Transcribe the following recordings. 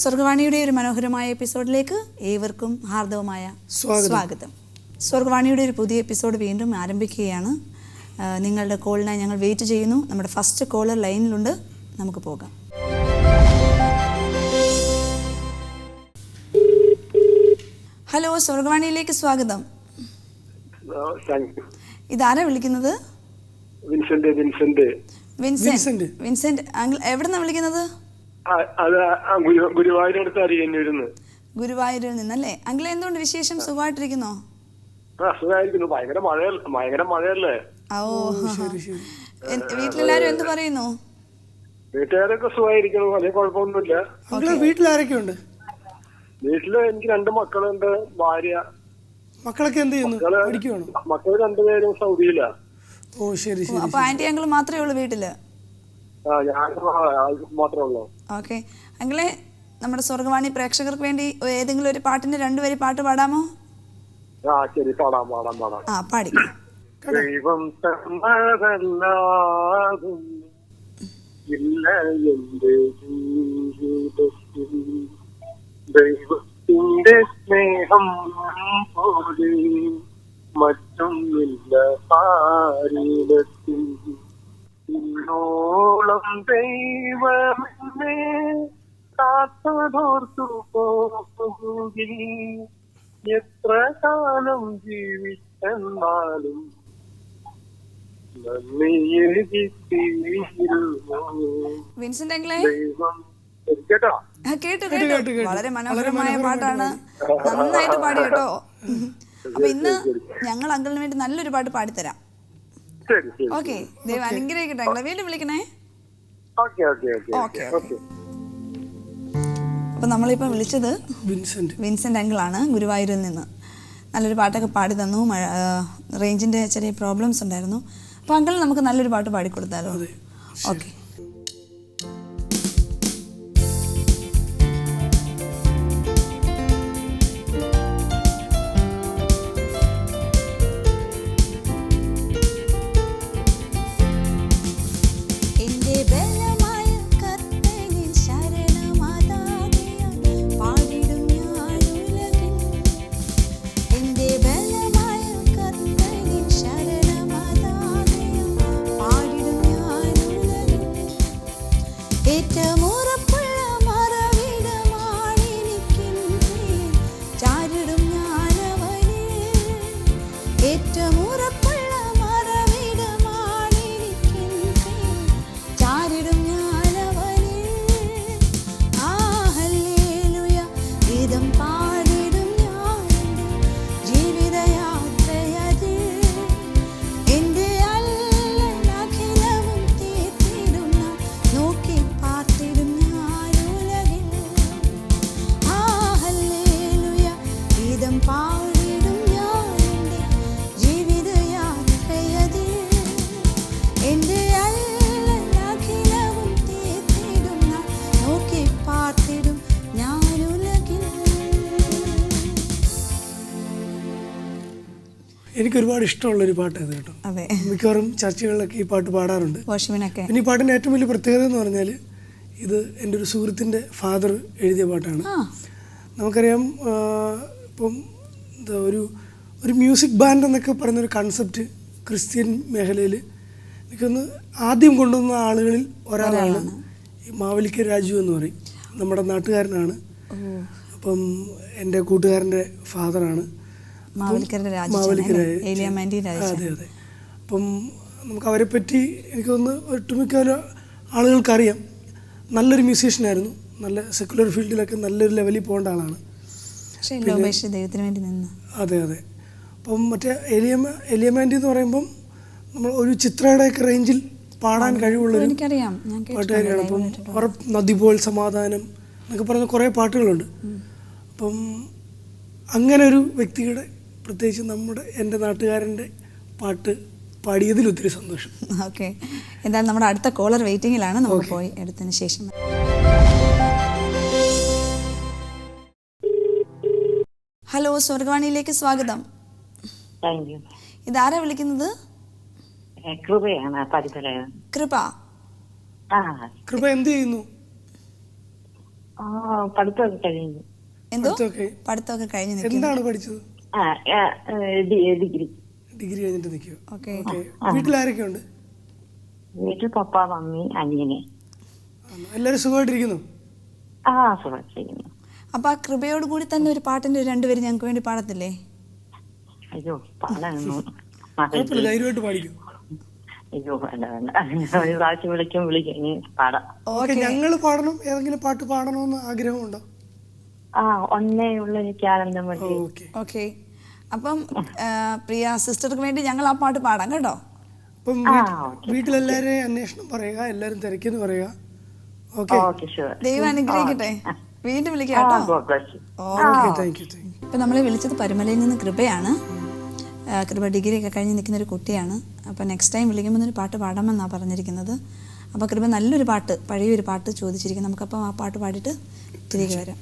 സ്വർഗവാണിയുടെ ഒരു മനോഹരമായ എപ്പിസോഡിലേക്ക് ഏവർക്കും ഹാർദവമായ സ്വാഗതം. സ്വർഗവാണിയുടെ ഒരു പുതിയ എപ്പിസോഡ് വീണ്ടും ആരംഭിക്കുകയാണ്. നിങ്ങളുടെ കോളിനായി ഞങ്ങൾ വെയിറ്റ് ചെയ്യുന്നു. നമ്മുടെ ഫസ്റ്റ് കോളർ ലൈനിലുണ്ട്. നമുക്ക് പോകാം. ഹലോ, സ്വർഗവാണിയിലേക്ക് സ്വാഗതം. ഇതാരാ വിളിക്കുന്നത്? വിൻസെന്റ്. എവിടെന്നാ വിളിക്കുന്നത്? ഗുരുവായൂരിൽ നിന്നല്ലേ? അങ്കിൾ, എന്തുകൊണ്ട് വിശേഷം? സുഖമായിട്ടിരിക്കുന്നോ? ഭയങ്കര മഴയല്ലേ? ഓ, വീട്ടിലെല്ലാരും എന്ത് പറയുന്നു? വീട്ടുകാരൊക്കെ സുഖമായിരിക്കുന്നു, വലിയ കുഴപ്പമൊന്നുമില്ല. വീട്ടിലാരൊക്കെ ഉണ്ട്? വീട്ടില് എനിക്ക് 2 മക്കളുണ്ട്, ഭാര്യ. മക്കളൊക്കെ എന്ത് ചെയ്യുന്നു? മക്കള് 2 പേരും സൗദിയിലാ. ഓ, ശരി ശരി. അപ്പൊ ആന്റി അങ്കിൾ മാത്രമേ ഉള്ളൂ വീട്ടില്? ഞാൻ മാത്രമേ ഉള്ളൂ. ഓക്കെ അങ്കിളെ, നമ്മുടെ സ്വർഗവാണി പ്രേക്ഷകർക്ക് വേണ്ടി ഏതെങ്കിലും ഒരു പാട്ടിന്റെ 2 വരി പാട്ട് പാടാമോ? ശരി, പാടാം. പാടി. ദൈവം തന്നതല്ലാതും ഇല്ല എന്റെ ജീവിതത്തിൽ, ദൈവത്തിന്റെ സ്നേഹം പോലെ മറ്റൊന്നില്ല പാരിടത്തിൽ. ഇന്നോളം ദൈവമെന്നെ കാത്തതോർത്തു പോകുകിൽ, എത്ര കാലം ജീവിച്ചെന്നാലും വിൻസെന്റ് അങ്കിളെ, ദൈവം കേട്ടു. വളരെ മനോഹരമായ പാട്ടാണ്, നന്നായിട്ട് പാടി കേട്ടോ. അപ്പൊ ഇന്ന് ഞങ്ങൾ അങ്കിളിന് വേണ്ടി നല്ലൊരു പാട്ട് പാടിത്തരാം. ഓക്കെ, ദൈവം അനുഗ്രഹിക്കട്ടെ അങ്കിളെ. വീണ്ടും വിളിക്കണേ. ഓക്കെ. അപ്പൊ നമ്മളിപ്പോ വിളിച്ചത് വിൻസെന്റ് അങ്കിളാണ്, ഗുരുവായൂരിൽ നിന്ന്. നല്ലൊരു പാട്ടൊക്കെ പാടി തന്നു. റേഞ്ചിന്റെ ചെറിയ പ്രോബ്ലംസ് ഉണ്ടായിരുന്നു. അപ്പൊ അങ്കിൾ, നമുക്ക് നല്ലൊരു പാട്ട് പാടിക്കൊടുത്താലോ? ഓക്കെ. എനിക്ക് ഒരുപാട് ഇഷ്ടമുള്ളൊരു പാട്ട് അത് കേട്ടോ. മിക്കവാറും ചർച്ചകളിലൊക്കെ ഈ പാട്ട് പാടാറുണ്ട്. പിന്നെ ഈ പാട്ടിൻ്റെ ഏറ്റവും വലിയ പ്രത്യേകത എന്ന് പറഞ്ഞാൽ, ഇത് എൻ്റെ ഒരു സുഹൃത്തിൻ്റെ ഫാദർ എഴുതിയ പാട്ടാണ്. നമുക്കറിയാം, ഇപ്പം എന്താ ഒരു മ്യൂസിക് ബാൻഡ് എന്നൊക്കെ പറയുന്നൊരു കൺസെപ്റ്റ് ക്രിസ്ത്യൻ മേഖലയിൽ എനിക്കൊന്ന് ആദ്യം കൊണ്ടുവന്ന ആളുകളിൽ ഒരാളാണ് ഈ മാവേലിക്കര രാജു എന്ന് പറയും. നമ്മുടെ നാട്ടുകാരനാണ്. അപ്പം എൻ്റെ കൂട്ടുകാരൻ്റെ ഫാദറാണ് മാവേലിക്കര. അതെ. അപ്പം നമുക്ക് അവരെ പറ്റി എനിക്ക് തോന്നുന്നു ഒട്ടുമിക്ക ആളുകൾക്കറിയാം. നല്ലൊരു മ്യൂസീഷ്യനായിരുന്നു, നല്ല സെക്കുലർ ഫീൽഡിലൊക്കെ നല്ലൊരു ലെവലിൽ പോകേണ്ട ആളാണ്. പക്ഷേ ലോകേഷ് ദൈവത്തിന് വേണ്ടി നിന്ന്. അതെ അതെ. അപ്പം മറ്റേ എലിയമാൻഡി എന്ന് പറയുമ്പം നമ്മൾ ഒരു ചിത്രയുടെയൊക്കെ റേഞ്ചിൽ പാടാൻ കഴിവുള്ളൊരു പാട്ടുകാരിയാണ്. അപ്പം അവർ നദി പോൽ സമാധാനം എന്നൊക്കെ പറയുന്ന കുറേ പാട്ടുകളുണ്ട്. അപ്പം അങ്ങനെ ഒരു വ്യക്തിയുടെ, പ്രത്യേകിച്ച് എൻ്റെ നാട്ടുകാരൻ്റെ പാട്ട് പാടിയതിൽ ഒത്തിരി സന്തോഷം. ഓക്കെ, എന്തായാലും നമ്മുടെ അടുത്ത കോളർ വെയിറ്റിംഗിലാണ്, നമുക്ക് പോയി എടുത്തതിന് ശേഷം. ഹലോ, സ്വർഗവാണിയിലേക്ക് സ്വാഗതം. ഇതാരാ വിളിക്കുന്നത്? കൃപയാണ്. കൃപ. കൃപ എന്ത് ചെയ്യുന്നു? പഠിത്തമൊക്കെ കഴിഞ്ഞു. എന്തോ പഠിത്തമൊക്കെ കഴിഞ്ഞു? എന്താണ് പഠിച്ചത്? ഡിഗ്രി കഴിഞ്ഞിട്ട് നിൽക്കുക. വീട്ടിലാരൊക്കെ ഉണ്ട്? വീട്ടിൽ പപ്പ, മമ്മി, അനിയനെ. എല്ലാരും സുഖമായിട്ടിരിക്കുന്നു? സുഖമായിട്ടിരിക്കുന്നു. അപ്പൊ ആ കൃപയോട് കൂടി തന്നെ ഒരു പാട്ടിന്റെ രണ്ടുപേരും ഞങ്ങൾക്ക് വേണ്ടി പാടത്തില്ലേ? അയ്യോ, പാടാനൊന്നും ധൈര്യമായിട്ട് പാടിക്കും. അയ്യോ, ഒരു പ്രാവശ്യം വിളിക്കും പാടാം. ഞങ്ങള് പാടണം, ഏതെങ്കിലും പാട്ട് പാടണമെന്ന് ആഗ്രഹമുണ്ടോ? ഒന്നേ ഉള്ള എനിക്ക് ആനന്ദം മതി. ഓക്കെ, അപ്പം പ്രിയ സിസ്റ്റർക്ക് വേണ്ടി ഞങ്ങൾ ആ പാട്ട് പാടാം കേട്ടോ. അപ്പം വീട്ടിലെല്ലാരെയും അന്വേഷണം പറയുക, എല്ലാരും തിരക്കെന്ന് പറയുക. ദൈവം അനുഗ്രഹിക്കട്ടെ. വീണ്ടും വിളിക്കാം കേട്ടോ. ഇപ്പൊ നമ്മളെ വിളിച്ചത് പരുമലയിൽ നിന്ന് കൃപയാണ്. കൃപ ഡിഗ്രി ഒക്കെ കഴിഞ്ഞ് നിൽക്കുന്ന ഒരു കുട്ടിയാണ്. അപ്പോൾ നെക്സ്റ്റ് ടൈം വിളിക്കുമ്പോൾ ഒരു പാട്ട് പാടാമെന്നാണ് പറഞ്ഞിരിക്കുന്നത്. അപ്പോൾ കൃപ നല്ലൊരു പാട്ട്, പഴയൊരു പാട്ട് ചോദിച്ചിരിക്കും. നമുക്കപ്പം ആ പാട്ട് പാടിയിട്ട് തിരികെ വരാം.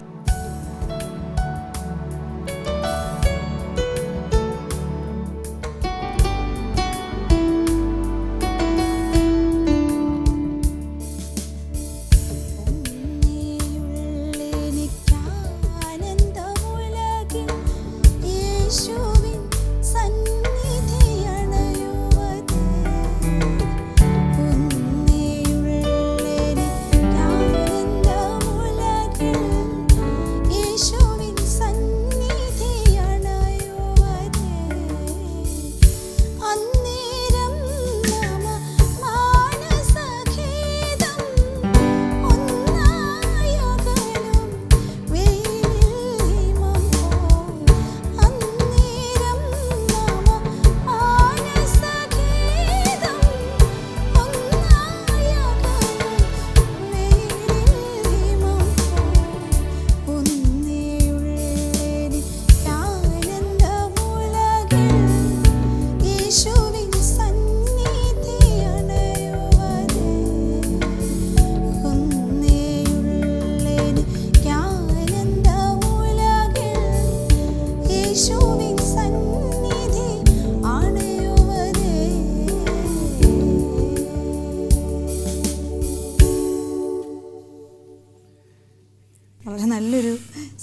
വളരെ നല്ലൊരു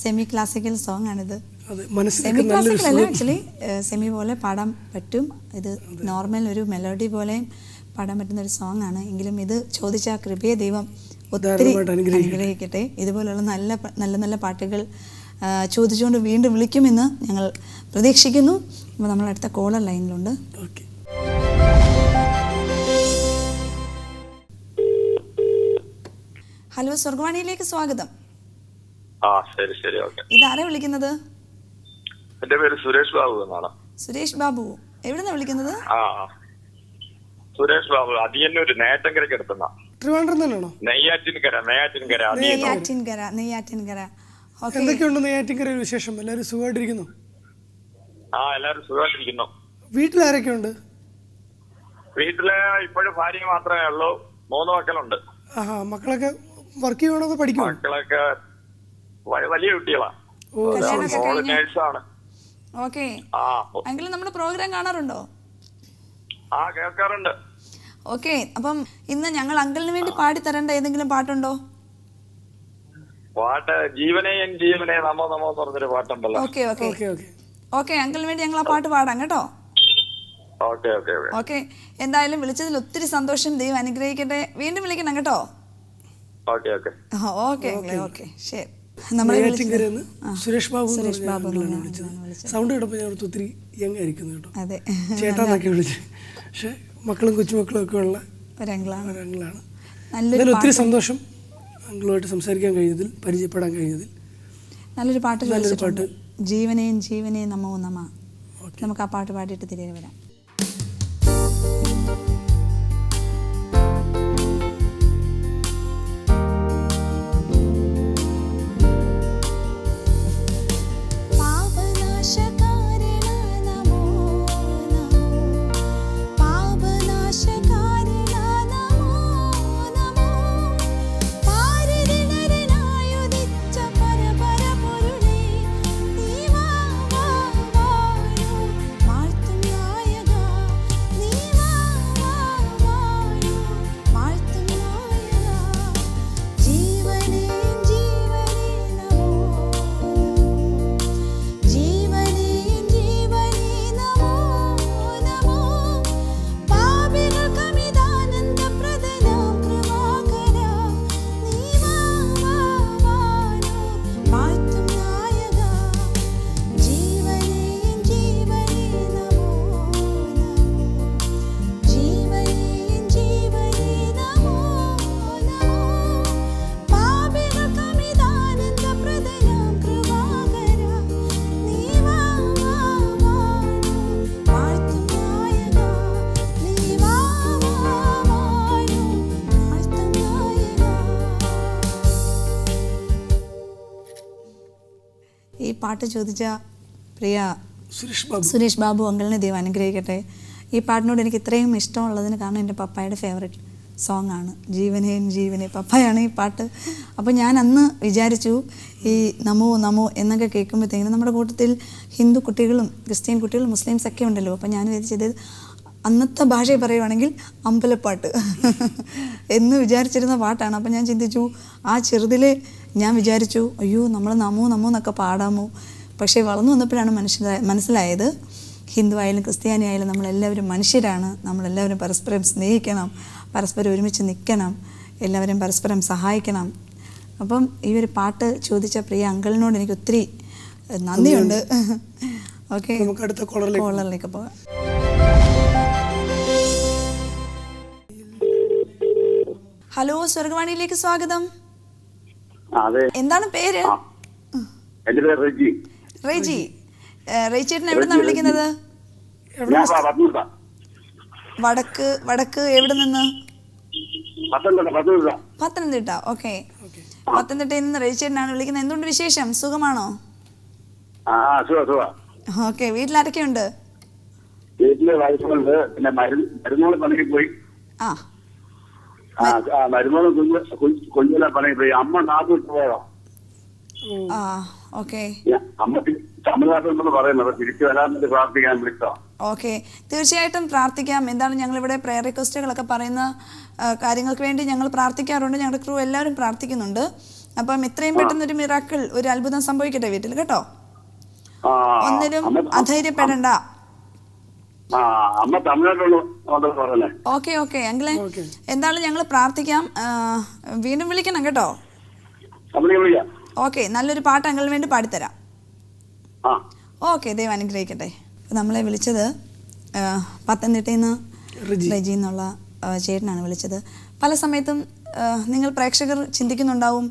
സെമി ക്ലാസിക്കൽ സോങ് ആണിത്. സെമി ക്ലാസിക്കൽ അല്ല, ആക്ച്വലി സെമി പോലെ പാടാൻ പറ്റും. ഇത് നോർമൽ ഒരു മെലോഡി പോലെയും പാടാൻ പറ്റുന്ന ഒരു സോങ് ആണ്. എങ്കിലും ഇത് ചോദിച്ച കൃപയെ ദൈവം ഒത്തിരി അനുഗ്രഹിക്കട്ടെ. ഇതുപോലുള്ള നല്ല നല്ല നല്ല പാട്ടുകൾ ചോദിച്ചുകൊണ്ട് വീണ്ടും വിളിക്കുമെന്ന് ഞങ്ങൾ പ്രതീക്ഷിക്കുന്നു. അപ്പോൾ നമ്മൾ അടുത്ത കോളർ ലൈനിലുണ്ട്. ഹലോ, സ്വർഗവാണിയിലേക്ക് സ്വാഗതം. ശരി ശരി, ഓക്കെ. ഇതാരാ വിളിക്കുന്നത്? എന്റെ പേര് സുരേഷ് ബാബു എന്നാണ്. സുരേഷ് ബാബു, എവിടുന്നാ വിളിക്കുന്നത്? സുരേഷ് ബാബു, അതിയന്നൂര് നേറ്റങ്കരയ്ക്ക് അടുത്തുന്ന. ട്രിവാൻഡ്രം തന്നെയാണോ? നെയ്യാറ്റിൻകര. എന്തൊക്കെയുണ്ട് നെയ്യാറ്റിൻകര വിശേഷം? എല്ലാവരും സുഖമായിട്ടിരിക്കുന്നു? എല്ലാവരും സുഖമായിട്ടിരിക്കുന്നു. വീട്ടിലാരൊക്കെ ഉണ്ട്? വീട്ടില് ഇപ്പോഴും ഭാര്യ മാത്രമേ ഉള്ളൂ. 3 മക്കളുണ്ട്. മക്കളൊക്കെ വർക്ക് ചെയ്യണോ അതോ പഠിക്കുമോ? മക്കളൊക്കെ വലിയ കുട്ടികളാണ്. നേഴ്സാണ്. ഓക്കെ, എങ്കിലും നമ്മുടെ പ്രോഗ്രാം കാണാറുണ്ടോ? കേൾക്കാറുണ്ട്. ഓക്കെ, അപ്പം ഇന്ന് ഞങ്ങൾ അങ്കിളിന് വേണ്ടി പാടി തരേണ്ട ഏതെങ്കിലും പാട്ടുണ്ടോ? പാട്ട് ജീവനേ എൻ ജീവനേ നമോ നമോ പറഞ്ഞൊരു പാട്ടുണ്ടല്ലോ. ഓക്കെ ഓക്കെ ഓക്കെ, അങ്കിളിന് വേണ്ടി ഞങ്ങൾ ആ പാട്ട് പാടാം കേട്ടോ. ഓക്കെ, എന്തായാലും വിളിച്ചതിൽ ഒത്തിരി സന്തോഷം. ദൈവം അനുഗ്രഹിക്കട്ടെ. വീണ്ടും വിളിക്കണം കേട്ടോ. ഓക്കെ ഓക്കെ, ശരി. സുരേഷ് ബാബു സൗണ്ട് കേട്ടപ്പോൾ ഞാൻ ഒത്തിരി യങ് ആയിരിക്കുന്നു കേട്ടോ. ചേട്ടാന്നൊക്കെ വിളിച്ച്. പക്ഷെ മക്കളും കൊച്ചുമക്കളും ഒക്കെ ഉള്ള ഒരങ്ങളാണ്. ഒത്തിരി സന്തോഷം. അങ്കിളുമായിട്ട് സംസാരിക്കാൻ കഴിഞ്ഞതിൽ, പരിചയപ്പെടാൻ കഴിഞ്ഞതിൽ. നല്ലൊരു പാട്ട്, ജീവനേയും ജീവനേയും നമോ നമ. നമുക്ക് ആ പാട്ട് പാടിയിട്ട് തിരികെ വരാം. ഈ പാട്ട് ചോദിച്ച പ്രിയ സുരേഷ് ബാബു അങ്കിളിനെ ദൈവം അനുഗ്രഹിക്കട്ടെ. ഈ പാട്ടിനോട് എനിക്ക് ഇത്രയും ഇഷ്ടമുള്ളതിന് കാരണം എൻ്റെ പപ്പായുടെ ഫേവറേറ്റ് സോങ് ആണ് ജീവനേൻ ജീവനെ. പപ്പായാണ് ഈ പാട്ട്. അപ്പോൾ ഞാൻ അന്ന് വിചാരിച്ചു ഈ നമോ നമോ എന്നൊക്കെ കേൾക്കുമ്പോഴത്തേക്കും നമ്മുടെ കൂട്ടത്തിൽ ഹിന്ദു കുട്ടികളും ക്രിസ്ത്യൻ കുട്ടികളും മുസ്ലിംസ് ഒക്കെ ഉണ്ടല്ലോ. അപ്പോൾ ഞാൻ വിചാരിച്ചത് അന്നത്തെ ഭാഷയിൽ പറയുവാണെങ്കിൽ അമ്പലപ്പാട്ട് എന്ന് വിചാരിച്ചിരുന്ന പാട്ടാണ്. അപ്പം ഞാൻ ചിന്തിച്ചു, ആ ചെറുതിലെ ഞാൻ വിചാരിച്ചു അയ്യോ നമ്മൾ നമോ നമോ എന്നൊക്കെ പാടാമോ. പക്ഷേ വളർന്നു വന്നപ്പോഴാണ് മനസ്സിലായത് ഹിന്ദു ആയാലും ക്രിസ്ത്യാനി ആയാലും നമ്മളെല്ലാവരും മനുഷ്യരാണ്. നമ്മളെല്ലാവരും പരസ്പരം സ്നേഹിക്കണം, പരസ്പരം ഒരുമിച്ച് നിൽക്കണം, എല്ലാവരും പരസ്പരം സഹായിക്കണം. അപ്പം ഈ ഒരു പാട്ട് ചോദിച്ച പ്രിയ അങ്കിളിനോട് എനിക്ക് ഒത്തിരി നന്ദിയുണ്ട്. ഓക്കെ, നമുക്ക് അടുത്ത കോളറിലേക്ക് പോകാം. ഹലോ, സ്വർഗവാണിയിലേക്ക് സ്വാഗതം. എന്താണ് പേര്? എന്റെ പേര് റെജി. റെജിയേട്ടൻ എവിടുന്നാ വിളിക്കുന്നത്? വടക്ക് എവിടെ നിന്ന്? പത്തനംതിട്ട. ഓക്കെ, പത്തനംതിട്ടയിൽ നിന്ന് റെജിയേട്ടനാണ് വിളിക്കുന്നത്. എന്തുകൊണ്ട് വിശേഷം? സുഖമാണോ? ഓക്കെ, വീട്ടിലാരൊക്കെയുണ്ട്? വീട്ടില് വയസ്സുണ്ട്, പിന്നെ മരുന്നോട് പണിക്ക് പോയി. മരുന്നോട് കുഞ്ഞിലെ പണിക്ക് പോയി. അമ്മ നാട്ടിൽ പോയോ? ഓക്കെ, അമ്മ തമിഴ്നാട്ടിൽ പറയുന്നത് തിരിച്ചു വരാൻ വേണ്ടി പ്രാർത്ഥിക്കാൻ വിളിച്ചോ? ഓക്കെ, തീർച്ചയായിട്ടും പ്രാർത്ഥിക്കാം. എന്താണ് ഞങ്ങളിവിടെ പ്രെയർ റിക്വസ്റ്റുകളൊക്കെ പറയുന്ന കാര്യങ്ങൾക്ക് വേണ്ടി ഞങ്ങൾ പ്രാർത്ഥിക്കാറുണ്ട്. ഞങ്ങളുടെ ക്രൂ എല്ലാവരും പ്രാർത്ഥിക്കുന്നുണ്ട്. അപ്പം എത്രയും പെട്ടെന്ന് ഒരു മിറാക്കിൾ, ഒരു അത്ഭുതം സംഭവിക്കട്ടെ വീട്ടിൽ, കേട്ടോ. ഒന്നിനും അധൈര്യപ്പെടണ്ട. ഓക്കെ ഓക്കെ അങ്കിളെ, എന്തായാലും ഞങ്ങൾ പ്രാർത്ഥിക്കാം. വീണ്ടും വിളിക്കണം കേട്ടോ. ഓക്കെ, നല്ലൊരു പാട്ട് അങ്കിളിന് വേണ്ടി പാടിത്തരാം. ഓക്കെ, ദൈവം അനുഗ്രഹിക്കട്ടെ. നമ്മളെ വിളിച്ചത് പത്തനംതിട്ടയിൽ നിന്ന് റെജി എന്നുള്ള ചേട്ടനാണ് വിളിച്ചത്. പല സമയത്തും നിങ്ങൾ പ്രേക്ഷകർ ചിന്തിക്കുന്നുണ്ടാവും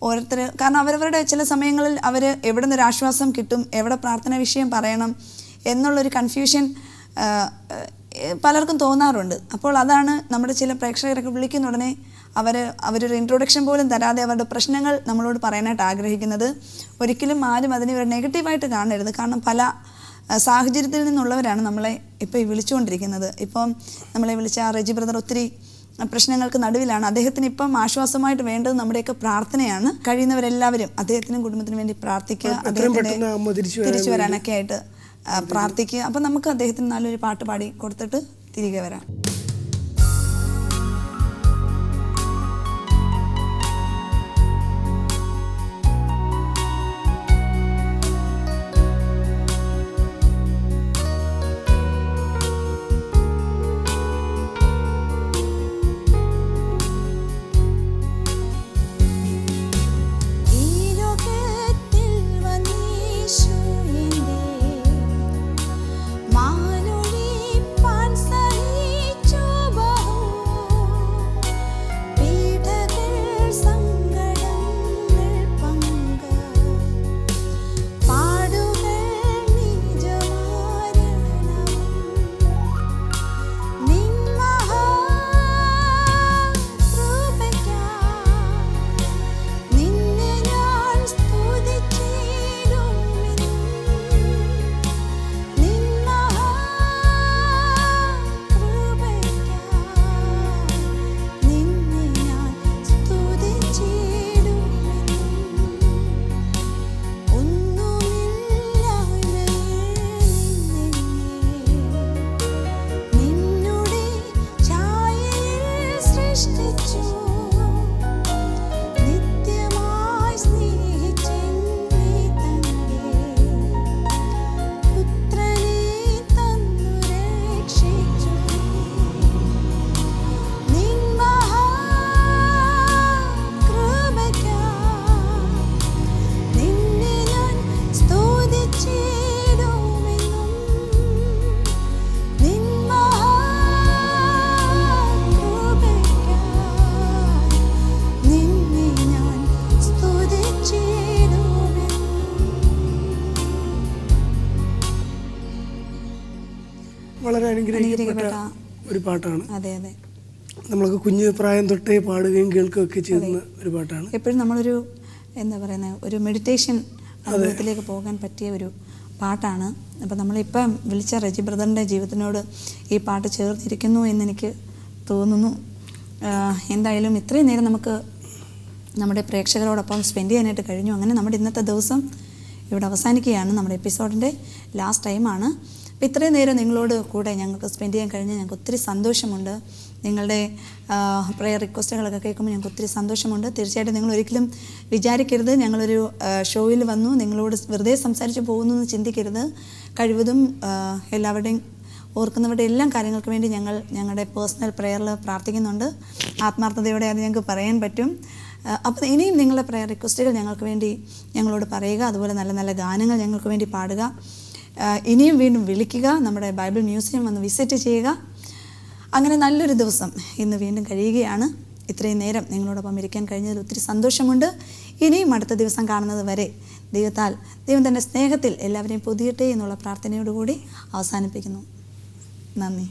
ഓരോരുത്തർ, കാരണം അവരവരുടെ ചില സമയങ്ങളിൽ അവർ എവിടെ നിന്നൊരു ആശ്വാസം കിട്ടും, എവിടെ പ്രാർത്ഥന വിഷയം പറയണം എന്നുള്ളൊരു കൺഫ്യൂഷൻ പലർക്കും തോന്നാറുണ്ട്. അപ്പോൾ അതാണ് നമ്മുടെ ചില പ്രേക്ഷകരൊക്കെ വിളിക്കുന്ന ഉടനെ അവരൊരു ഇൻട്രൊഡക്ഷൻ പോലും തരാതെ അവരുടെ പ്രശ്നങ്ങൾ നമ്മളോട് പറയാനായിട്ട് ആഗ്രഹിക്കുന്നത്. ഒരിക്കലും ആരും അതിനെ ഒരു നെഗറ്റീവായിട്ട് കാണരുത്. കാരണം പല സാഹചര്യത്തിൽ നിന്നുള്ളവരാണ് നമ്മളെ ഇപ്പോൾ ഈ വിളിച്ചുകൊണ്ടിരിക്കുന്നത്. ഇപ്പം നമ്മളെ വിളിച്ച റെജി ബ്രദർ ഒത്തിരി പ്രശ്നങ്ങൾക്ക് നടുവിലാണ്. അദ്ദേഹത്തിന് ഇപ്പം ആശ്വാസമായിട്ട് വേണ്ടത് നമ്മുടെയൊക്കെ പ്രാർത്ഥനയാണ്. കഴിയുന്നവരെല്ലാവരും അദ്ദേഹത്തിനും കുടുംബത്തിനും വേണ്ടി പ്രാർത്ഥിക്കുക, അദ്ദേഹത്തിന് തിരിച്ചു വരാനൊക്കെ ആയിട്ട് പ്രാർത്ഥിക്കുക. അപ്പം നമുക്ക് അദ്ദേഹത്തിന് നല്ലൊരു പാട്ട് പാടി കൊടുത്തിട്ട് തിരികെ വരാം. മാനൊഴി പാൻ സഹിച്ചു അനുഗ്രഹിക്കപ്പെട്ട ഒരു പാട്ടാണ്. അതെ അതെ, നമ്മളൊക്കെ കുഞ്ഞു പ്രായം തൊട്ടേ പാടുകയും കേൾക്കുകയൊക്കെ ചെയ്യുന്ന ഒരു പാട്ടാണ്. എപ്പോഴും നമ്മളൊരു എന്താ പറയുന്നത്, ഒരു മെഡിറ്റേഷൻ അനുഭവത്തിലേക്ക് പോകാൻ പറ്റിയ ഒരു പാട്ടാണ്. അപ്പം നമ്മളിപ്പം വിളിച്ച റെജി ബ്രദറിൻ്റെ ജീവിതത്തിനോട് ഈ പാട്ട് ചേർന്നിരിക്കുന്നു എന്നെനിക്ക് തോന്നുന്നു. എന്തായാലും ഇത്രയും നേരം നമുക്ക് നമ്മുടെ പ്രേക്ഷകരോടൊപ്പം സ്പെൻഡ് ചെയ്യാനായിട്ട് കഴിഞ്ഞു. അങ്ങനെ നമ്മുടെ ഇന്നത്തെ ദിവസം ഇവിടെ അവസാനിക്കുകയാണ്. നമ്മുടെ എപ്പിസോഡിൻ്റെ ലാസ്റ്റ് ടൈമാണ്. അപ്പോൾ ഇത്രയും നേരം നിങ്ങളോട് കൂടെ ഞങ്ങൾക്ക് സ്പെൻഡ് ചെയ്യാൻ കഴിഞ്ഞാൽ ഞങ്ങൾക്ക് ഒത്തിരി സന്തോഷമുണ്ട്. നിങ്ങളുടെ പ്രെയർ റിക്വസ്റ്റുകളൊക്കെ കേൾക്കുമ്പോൾ ഞങ്ങൾക്ക് ഒത്തിരി സന്തോഷമുണ്ട്. തീർച്ചയായിട്ടും നിങ്ങൾ ഒരിക്കലും വിചാരിക്കരുത് ഞങ്ങളൊരു ഷോയിൽ വന്നു നിങ്ങളോട് വെറുതെ സംസാരിച്ച് പോകുന്നു എന്ന് ചിന്തിക്കരുത്. കഴിവതും എല്ലാവരുടെയും ഓർക്കുന്നവരുടെ എല്ലാ കാര്യങ്ങൾക്ക് വേണ്ടി ഞങ്ങൾ ഞങ്ങളുടെ പേഴ്സണൽ പ്രെയറിൽ പ്രാർത്ഥിക്കുന്നുണ്ട്. ആത്മാർത്ഥതയോടെ അത് ഞങ്ങൾക്ക് പറയാൻ പറ്റും. അപ്പോൾ ഇനിയും നിങ്ങളുടെ പ്രെയർ റിക്വസ്റ്റുകൾ ഞങ്ങൾക്ക് വേണ്ടി ഞങ്ങളോട് പറയുക. അതുപോലെ നല്ല നല്ല ഗാനങ്ങൾ ഞങ്ങൾക്ക് വേണ്ടി പാടുക. ഇനിയും വീണ്ടും വിളിക്കുക. നമ്മുടെ ബൈബിൾ മ്യൂസിയം വന്ന് വിസിറ്റ് ചെയ്യുക. അങ്ങനെ നല്ലൊരു ദിവസം ഇന്ന് വീണ്ടും കഴിയുകയാണ്. ഇത്രയും നേരം നിങ്ങളോടൊപ്പം ഇരിക്കാൻ കഴിഞ്ഞതിൽ ഒത്തിരി സന്തോഷമുണ്ട്. ഇനിയും അടുത്ത ദിവസം കാണുന്നത് വരെ ദൈവം തൻ്റെ സ്നേഹത്തിൽ എല്ലാവരെയും പൊതിയട്ടെ എന്നുള്ള പ്രാർത്ഥനയോടുകൂടി അവസാനിപ്പിക്കുന്നു. നന്ദി.